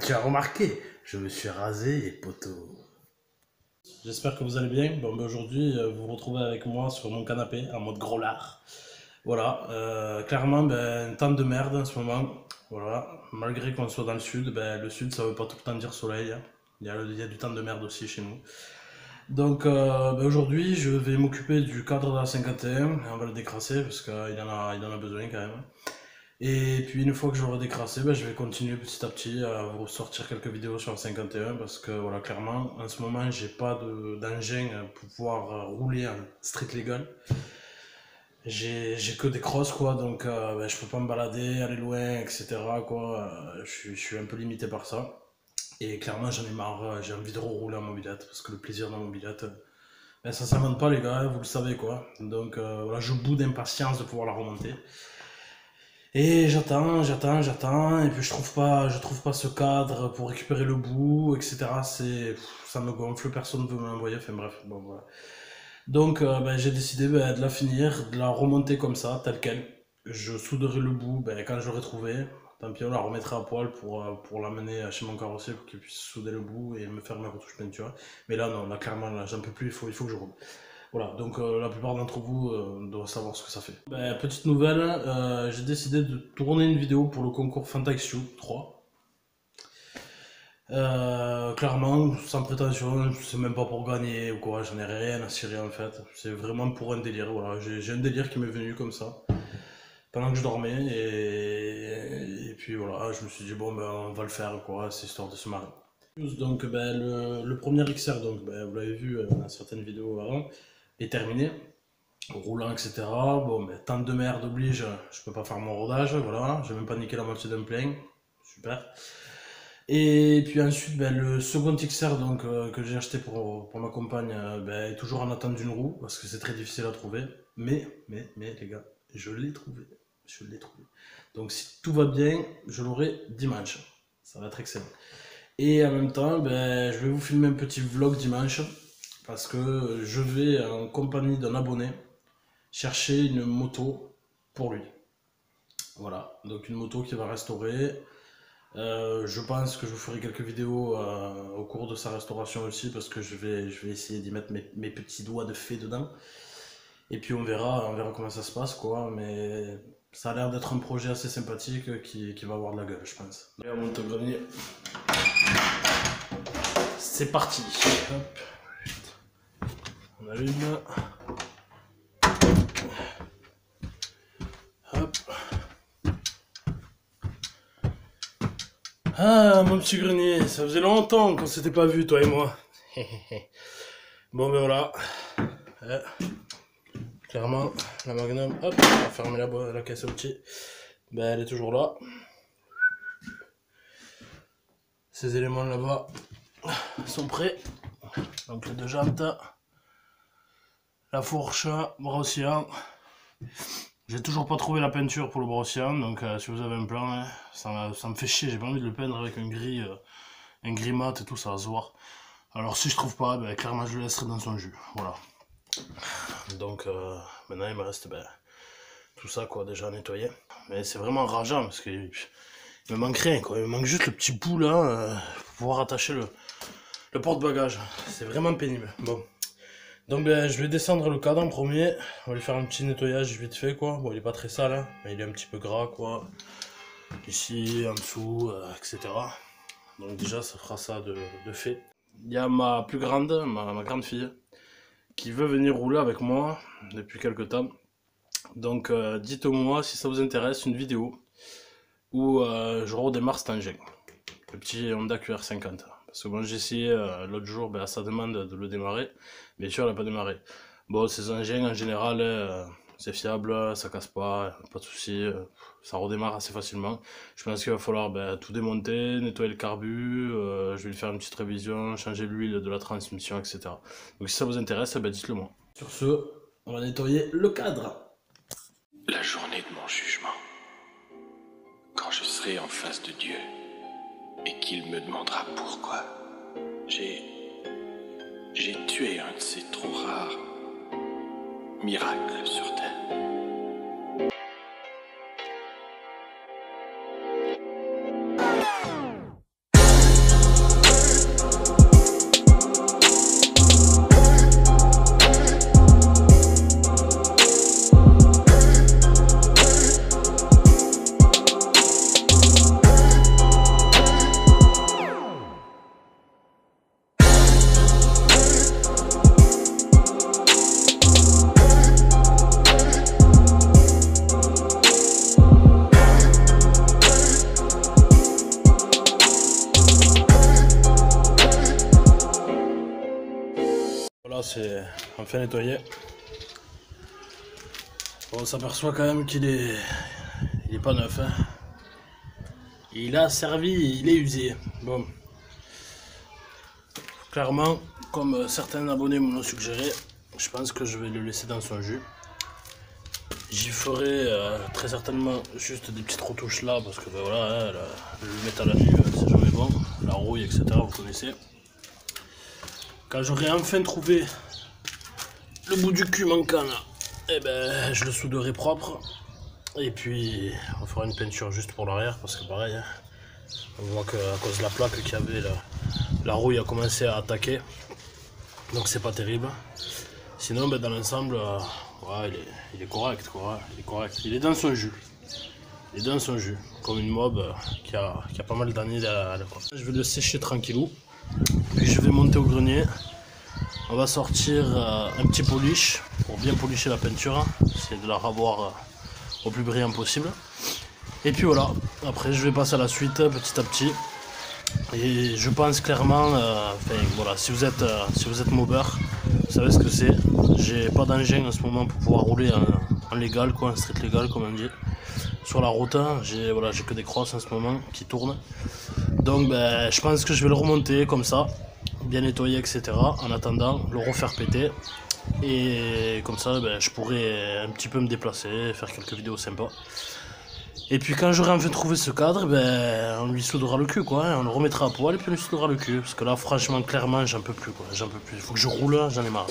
tu as remarqué, je me suis rasé les poteaux. J'espère que vous allez bien. Bon, ben aujourd'hui, vous vous retrouvez avec moi sur mon canapé en mode gros lard. Voilà, clairement, ben, un temps de merde en ce moment. Voilà, malgré qu'on soit dans le sud, ben, le sud ça veut pas tout le temps dire soleil, hein. Il y a du temps de merde aussi chez nous. Donc ben, aujourd'hui, je vais m'occuper du cadre de la 51. On va le décrasser parce il en a besoin quand même. Et puis une fois que j'aurai décrassé, ben, je vais continuer petit à petit à vous sortir quelques vidéos sur le 51 parce que voilà, clairement, en ce moment, j'ai pas d'engin pour pouvoir rouler en street legal. J'ai que des crosses quoi, donc ben, je peux pas me balader, aller loin, etc. quoi. Je suis un peu limité par ça. Et clairement, j'en ai marre, j'ai envie de rouler en mobilette parce que le plaisir de la mobilette, ben, ça s'invente pas les gars, vous le savez quoi. Donc voilà, je boude d'impatience de pouvoir la remonter. Et j'attends, et puis je trouve pas ce cadre pour récupérer le bout, etc. Ça me gonfle, personne ne veut me l'envoyer, enfin bref, bon voilà. Donc ben, j'ai décidé ben, de la finir, de la remonter comme ça, telle quelle. Je souderai le bout ben, quand j'aurai trouvé. Tant pis, on la remettra à poil pour l'amener chez mon carrossier pour qu'il puisse souder le bout et me faire ma retouche peinture. Mais là, non, là, clairement, là, j'en peux plus, il faut que je roule. Voilà, donc la plupart d'entre vous doivent savoir ce que ça fait. Ben, petite nouvelle, j'ai décidé de tourner une vidéo pour le concours FantaXU 3. Clairement, sans prétention, c'est même pas pour gagner ou quoi, j'en ai rien à cirer en fait. C'est vraiment pour un délire, voilà. J'ai un délire qui m'est venu comme ça, pendant que je dormais, et puis voilà, je me suis dit, bon ben on va le faire quoi, c'est histoire de se marrer. Donc ben, le premier XR, donc, ben, vous l'avez vu dans certaines vidéos avant, est terminé, roulant, etc. Bon, ben temps de merde oblige, je peux pas faire mon rodage, voilà, j'ai même pas niqué la moitié d'un plein, super. Et puis ensuite, ben, le second XR donc, que j'ai acheté pour ma compagne ben, est toujours en attente d'une roue parce que c'est très difficile à trouver. Mais les gars, je l'ai trouvé. Je l'ai trouvé. Donc si tout va bien, je l'aurai dimanche. Ça va être excellent. Et en même temps, ben, je vais vous filmer un petit vlog dimanche parce que je vais en compagnie d'un abonné chercher une moto pour lui. Voilà, donc une moto qui va restaurer. Je pense que je vous ferai quelques vidéos au cours de sa restauration aussi parce que je vais essayer d'y mettre mes petits doigts de fée dedans. Et puis on verra comment ça se passe quoi. Mais ça a l'air d'être un projet assez sympathique qui va avoir de la gueule, je pense. Allez, on monte au grenier. C'est parti. Hop. On allume. Hop. Ah, mon petit grenier, ça faisait longtemps qu'on s'était pas vu, toi et moi. Bon, ben voilà. Clairement, la Magnum, hop, on va fermer la caisse au petit. Ben, elle est toujours là. Ces éléments là-bas sont prêts. Donc les deux jantes, la fourche, brossière. J'ai toujours pas trouvé la peinture pour le brossière, donc si vous avez un plan, hein, ça me fait chier, j'ai pas envie de le peindre avec un gris mat et tout, ça va se voir. Alors si je trouve pas, ben, clairement je le laisserai dans son jus, voilà. Donc maintenant il me reste ben, tout ça quoi déjà à nettoyer. Mais c'est vraiment rageant parce qu'il me manque rien quoi, il me manque juste le petit bout là pour pouvoir attacher le porte-bagages. C'est vraiment pénible. Bon. Donc ben, je vais descendre le cadre en premier, on va lui faire un petit nettoyage vite fait quoi. Bon il est pas très sale hein, mais il est un petit peu gras quoi. Ici, en dessous, etc. Donc déjà ça fera ça de fait. Il y a ma plus grande, ma grande fille, qui veut venir rouler avec moi depuis quelques temps. Donc dites-moi si ça vous intéresse une vidéo où je redémarre cet engin. Le petit Honda QR50. Parce que bon, j'ai essayé l'autre jour, ben, à sa demande de le démarrer. Bien sûr, elle n'a pas démarré. Bon, ces engins en général, c'est fiable, ça casse pas de souci, ça redémarre assez facilement. Je pense qu'il va falloir ben, tout démonter, nettoyer le carbu, je vais lui faire une petite révision, changer l'huile de la transmission, etc. Donc si ça vous intéresse, ben, dites-le moi. Sur ce, on va nettoyer le cadre. La journée de mon jugement, quand je serai en face de Dieu et qu'il me demandera pourquoi j'ai tué un de ces trop rares miracles sur Terre. Là c'est enfin nettoyé. Bon, on s'aperçoit quand même qu'il est pas neuf. Hein. Il a servi, il est usé. Bon. Clairement, comme certains abonnés me l'ont suggéré, je pense que je vais le laisser dans son jus. J'y ferai très certainement juste des petites retouches là, parce que ben voilà, hein, le métal à nu, c'est jamais bon. La rouille, etc., vous connaissez. Quand j'aurai enfin trouvé le bout du cul manquant là, et ben je le souderai propre. Et puis on fera une peinture juste pour l'arrière, parce que pareil, hein, on voit qu'à cause de la plaque qu'il y avait, la rouille a commencé à attaquer. Donc c'est pas terrible. Sinon ben, dans l'ensemble, ouais, il est correct quoi, il est correct. Il est dans son jus. Il est dans son jus. Comme une mob qui a pas mal d'années derrière. Je vais le sécher tranquillou. Puis je vais monter au grenier. On va sortir un petit polish pour bien polisher la peinture. Essayer de la revoir au plus brillant possible. Et puis voilà, après je vais passer à la suite petit à petit. Et je pense clairement, voilà, si vous êtes mobber, vous savez ce que c'est. J'ai pas d'engin en ce moment pour pouvoir rouler en légal, quoi, en street légal comme on dit. Sur la route, j'ai que des crosses en ce moment qui tournent. Donc ben, je pense que je vais le remonter comme ça, bien nettoyer, etc. En attendant, le refaire péter. Et comme ça, ben, je pourrai un petit peu me déplacer, faire quelques vidéos sympas. Et puis quand j'aurai enfin trouvé ce cadre, ben, on lui soudera le cul quoi, hein. On le remettra à poil et puis on lui soudera le cul. Parce que là franchement clairement j'en peux plus quoi, j'en peux plus. Il faut que je roule, j'en ai marre.